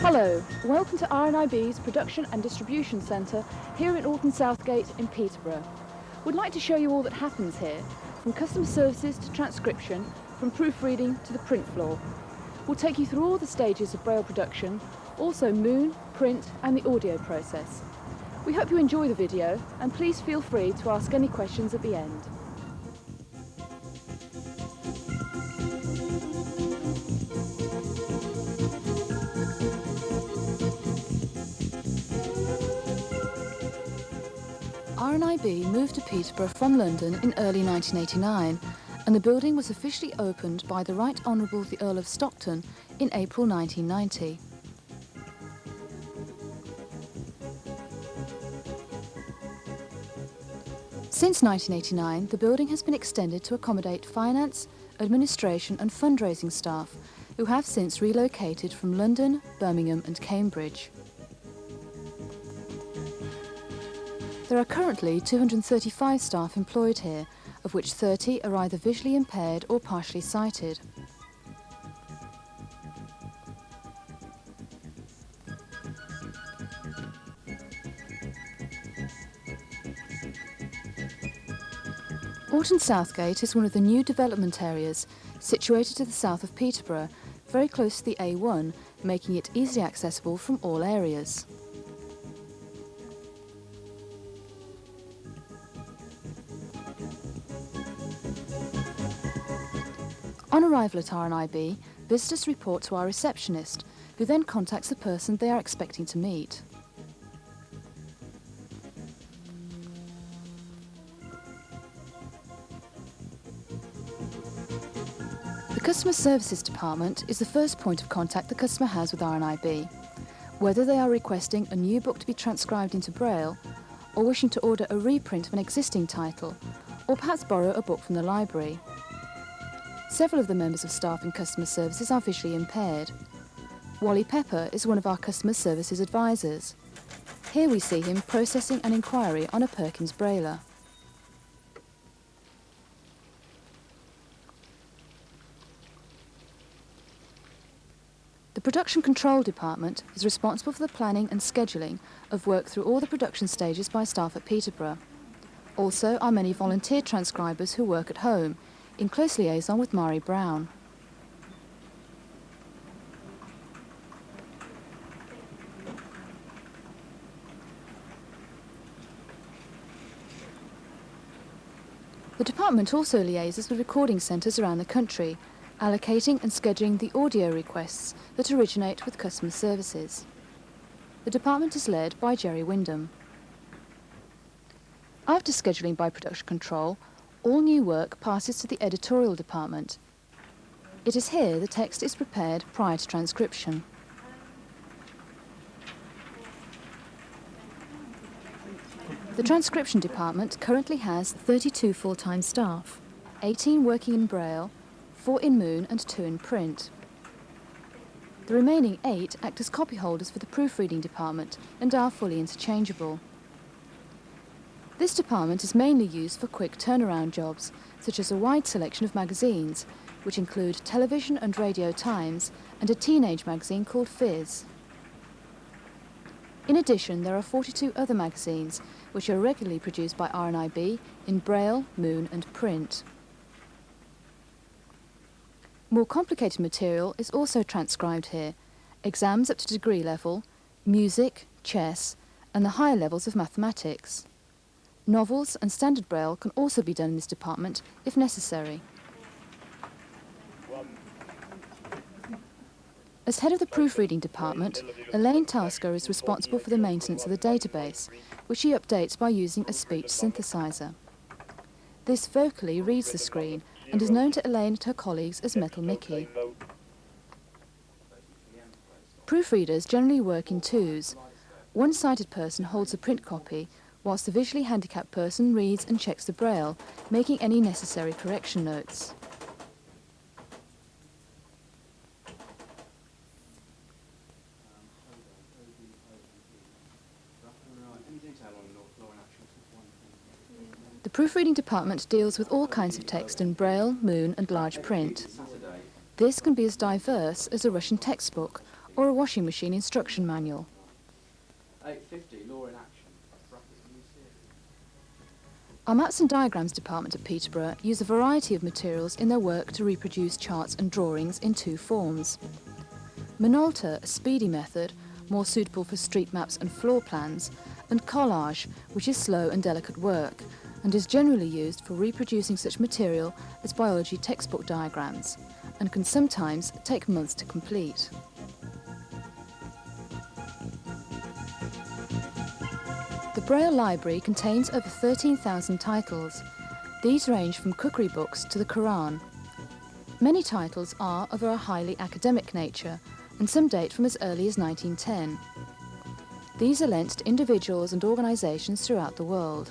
Hello, welcome to RNIB's Production and Distribution Centre here in Orton, Southgate in Peterborough. We'd like to show you all that happens here, from customer services to transcription, from proofreading to the print floor. We'll take you through all the stages of Braille production, also moon, print and the audio process. We hope you enjoy the video and please feel free to ask any questions at the end. RNIB moved to Peterborough from London in early 1989 and the building was officially opened by the Right Honourable the Earl of Stockton in April 1990. Since 1989, the building has been extended to accommodate finance, administration and fundraising staff who have since relocated from London, Birmingham and Cambridge. There are currently 235 staff employed here, of which 30 are either visually impaired or partially sighted. Orton Southgate is one of the new development areas situated to the south of Peterborough, very close to the A1, making it easily accessible from all areas. On arrival at RNIB, visitors report to our receptionist, who then contacts the person they are expecting to meet. The Customer Services Department is the first point of contact the customer has with RNIB, whether they are requesting a new book to be transcribed into Braille, or wishing to order a reprint of an existing title, or perhaps borrow a book from the library. Several of the members of staff in customer services are visually impaired. Wally Pepper is one of our customer services advisors. Here we see him processing an inquiry on a Perkins Brailler. The Production Control Department is responsible for the planning and scheduling of work through all the production stages by staff at Peterborough. Also are many volunteer transcribers who work at home, in close liaison with Mari Brown. The department also liaises with recording centres around the country, allocating and scheduling the audio requests that originate with customer services. The department is led by Jerry Wyndham. After scheduling by Production Control, all new work passes to the editorial department. It is here the text is prepared prior to transcription. The transcription department currently has 32 full-time staff, 18 working in Braille, 4 in Moon and 2 in print. The remaining 8 act as copy holders for the proofreading department and are fully interchangeable. This department is mainly used for quick turnaround jobs, such as a wide selection of magazines, which include television and radio times, and a teenage magazine called Fizz. In addition, there are 42 other magazines, which are regularly produced by RNIB in Braille, Moon and print. More complicated material is also transcribed here, exams up to degree level, music, chess, and the higher levels of mathematics. Novels and standard Braille can also be done in this department if necessary. As head of the proofreading department, Elaine Tasker is responsible for the maintenance of the database, which she updates by using a speech synthesizer. This vocally reads the screen and is known to Elaine and her colleagues as Metal Mickey. Proofreaders generally work in twos. One sighted person holds a print copy, whilst the visually handicapped person reads and checks the Braille, making any necessary correction notes. The proofreading department deals with all kinds of text in Braille, Moon and large print. This can be as diverse as a Russian textbook or a washing machine instruction manual. 850, law in action. Our Maps and Diagrams department at Peterborough use a variety of materials in their work to reproduce charts and drawings in two forms. Minolta, a speedy method, more suitable for street maps and floor plans, and collage, which is slow and delicate work, and is generally used for reproducing such material as biology textbook diagrams, and can sometimes take months to complete. The Braille Library contains over 13,000 titles. These range from cookery books to the Quran. Many titles are of a highly academic nature, and some date from as early as 1910. These are lent to individuals and organisations throughout the world.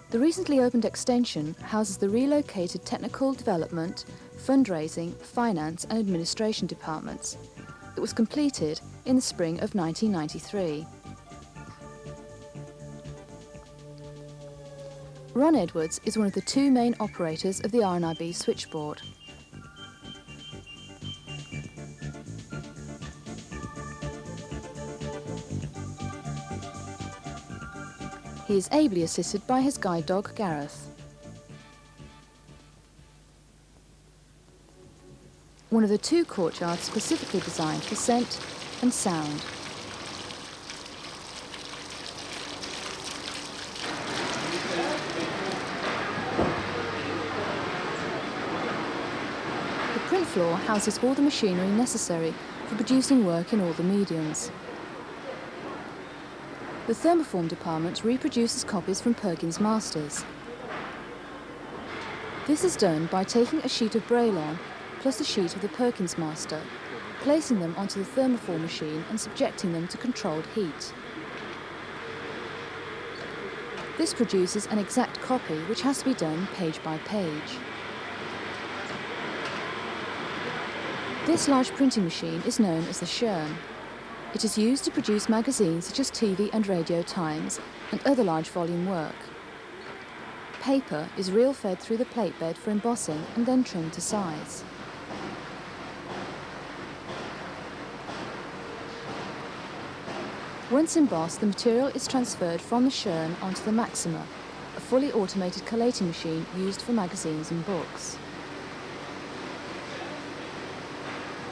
The recently opened extension houses the relocated Technical Development, Fundraising, Finance and Administration departments. It was completed in the spring of 1993. Ron Edwards is one of the two main operators of the RNIB switchboard. He is ably assisted by his guide dog, Gareth. One of the two courtyards specifically designed for scent and sound. The print floor houses all the machinery necessary for producing work in all the mediums. The thermoform department reproduces copies from Perkins Masters. This is done by taking a sheet of Braille plus a sheet of the Perkins Master, placing them onto the thermoform machine and subjecting them to controlled heat. This produces an exact copy which has to be done page by page. This large printing machine is known as the churn. It is used to produce magazines such as TV and Radio Times and other large volume work. Paper is reel-fed through the plate bed for embossing and then trimmed to size. Once embossed, the material is transferred from the churn onto the Maxima, a fully automated collating machine used for magazines and books.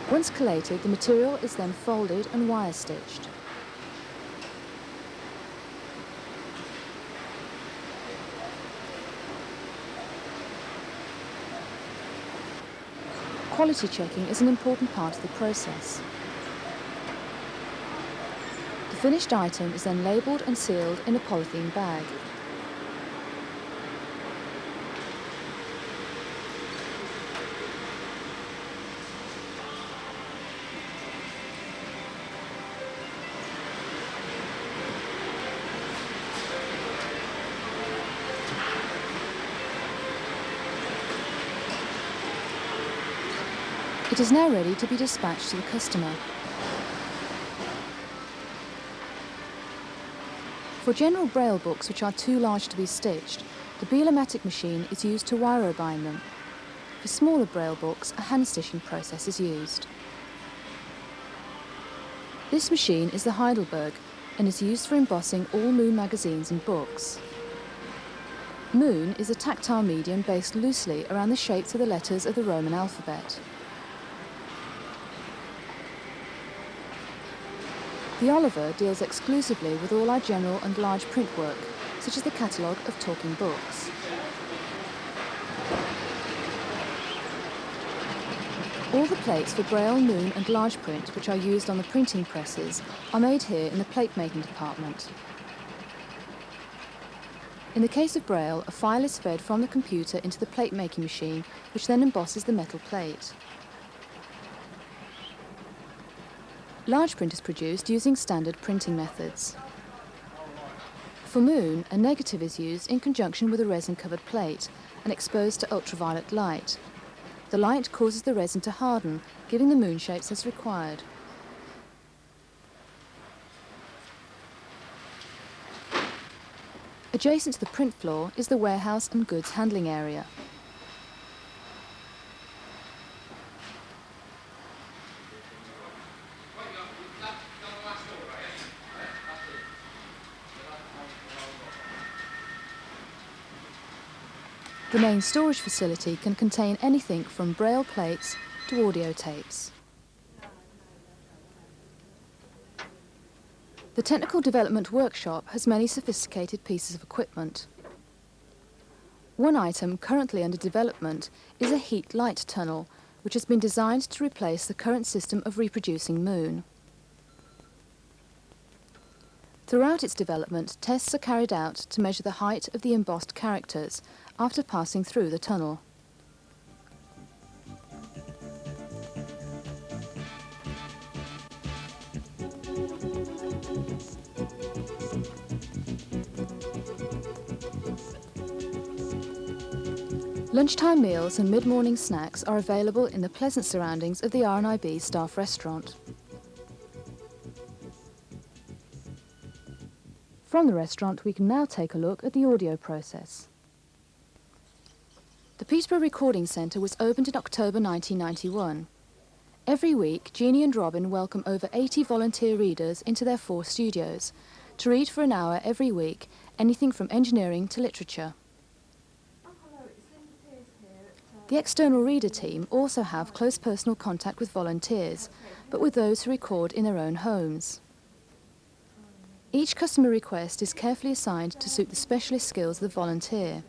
Once collated, the material is then folded and wire-stitched. Quality checking is an important part of the process. The finished item is then labelled and sealed in a polythene bag. It is now ready to be dispatched to the customer. For general Braille books which are too large to be stitched, the Beelomatic machine is used to wire-bind them. For smaller Braille books, a hand-stitching process is used. This machine is the Heidelberg and is used for embossing all Moon magazines and books. Moon is a tactile medium based loosely around the shapes of the letters of the Roman alphabet. The Oliver deals exclusively with all our general and large print work, such as the catalogue of talking books. All the plates for Braille, Moon and large print which are used on the printing presses are made here in the plate making department. In the case of Braille, a file is fed from the computer into the plate making machine, which then embosses the metal plate. Large print is produced using standard printing methods. For Moon, a negative is used in conjunction with a resin-covered plate and exposed to ultraviolet light. The light causes the resin to harden, giving the moon shapes as required. Adjacent to the print floor is the warehouse and goods handling area. The main storage facility can contain anything from braille plates to audio tapes. The Technical Development Workshop has many sophisticated pieces of equipment. One item currently under development is a heat light tunnel, which has been designed to replace the current system of reproducing moon. Throughout its development, tests are carried out to measure the height of the embossed characters after passing through the tunnel. Lunchtime meals and mid-morning snacks are available in the pleasant surroundings of the RNIB staff restaurant. From the restaurant, we can now take a look at the audio process. The Peterborough Recording Centre was opened in October 1991. Every week, Jeannie and Robin welcome over 80 volunteer readers into their 4 studios to read for an hour every week, anything from engineering to literature. The external reader team also have close personal contact with volunteers, but with those who record in their own homes. Each customer request is carefully assigned to suit the specialist skills of the volunteer.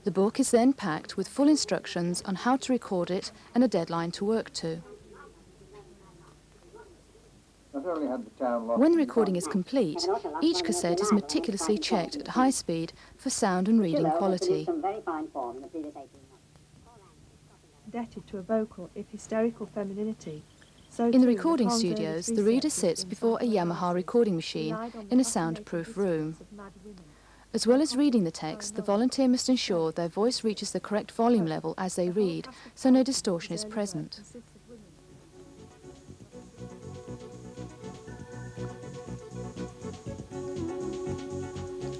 The book is then packed with full instructions on how to record it and a deadline to work to. When the recording is complete, each cassette is meticulously checked at high speed for sound and reading quality. Indebted to a vocal, if hysterical femininity. In the recording studios, the reader sits before a Yamaha recording machine in a soundproof room. As well as reading the text, the volunteer must ensure their voice reaches the correct volume level as they read, so no distortion is present.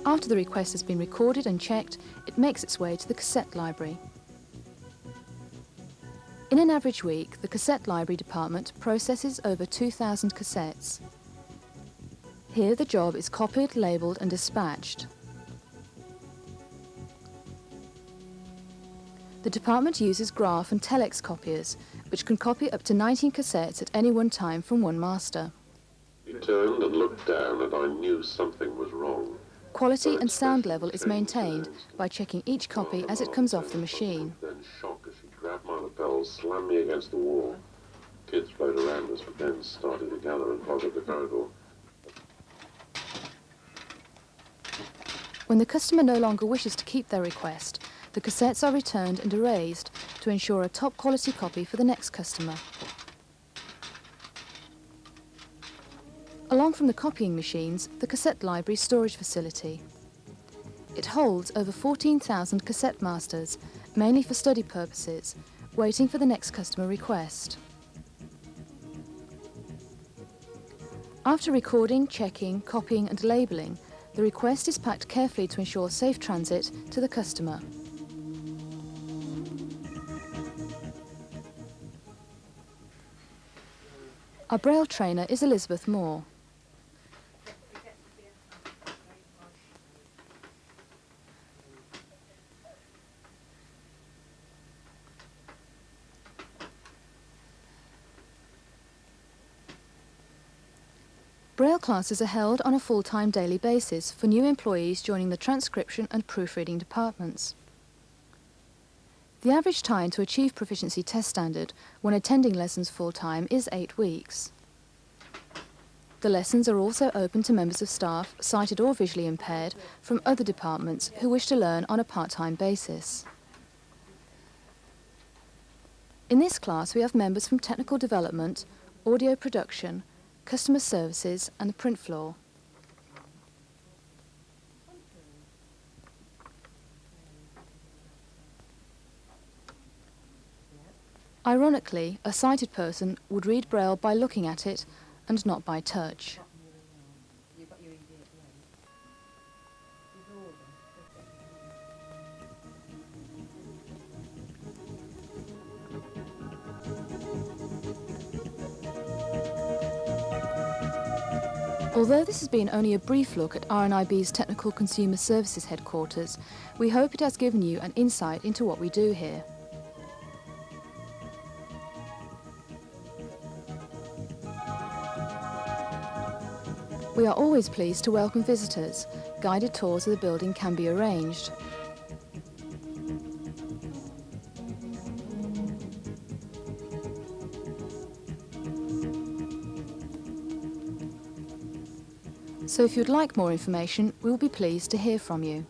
After the request has been recorded and checked, it makes its way to the cassette library. In an average week, the cassette library department processes over 2,000 cassettes. Here the job is copied, labelled and dispatched. The department uses graph and telex copiers, which can copy up to 19 cassettes at any one time from one master. He turned and looked down, and I knew something was wrong. Quality and sound level is maintained by checking each copy as it comes off the machine. Then shock as she grabbed my lapels, slammed me against the wall. Kids played around us, but then started to gather and clog up the corridor. When the customer no longer wishes to keep their request, the cassettes are returned and erased to ensure a top quality copy for the next customer. Along from the copying machines, the cassette library storage facility. It holds over 14,000 cassette masters, mainly for study purposes, waiting for the next customer request. After recording, checking, copying and labelling, the request is packed carefully to ensure safe transit to the customer. Our Braille trainer is Elizabeth Moore. Braille classes are held on a full-time daily basis for new employees joining the transcription and proofreading departments. The average time to achieve proficiency test standard when attending lessons full-time is 8 weeks. The lessons are also open to members of staff, sighted or visually impaired, from other departments who wish to learn on a part-time basis. In this class we have members from technical development, audio production, customer services and the print floor. Ironically, a sighted person would read Braille by looking at it and not by touch. Although this has been only a brief look at RNIB's Technical Consumer Services headquarters, we hope it has given you an insight into what we do here. We are always pleased to welcome visitors. Guided tours of the building can be arranged. So if you'd like more information, we will be pleased to hear from you.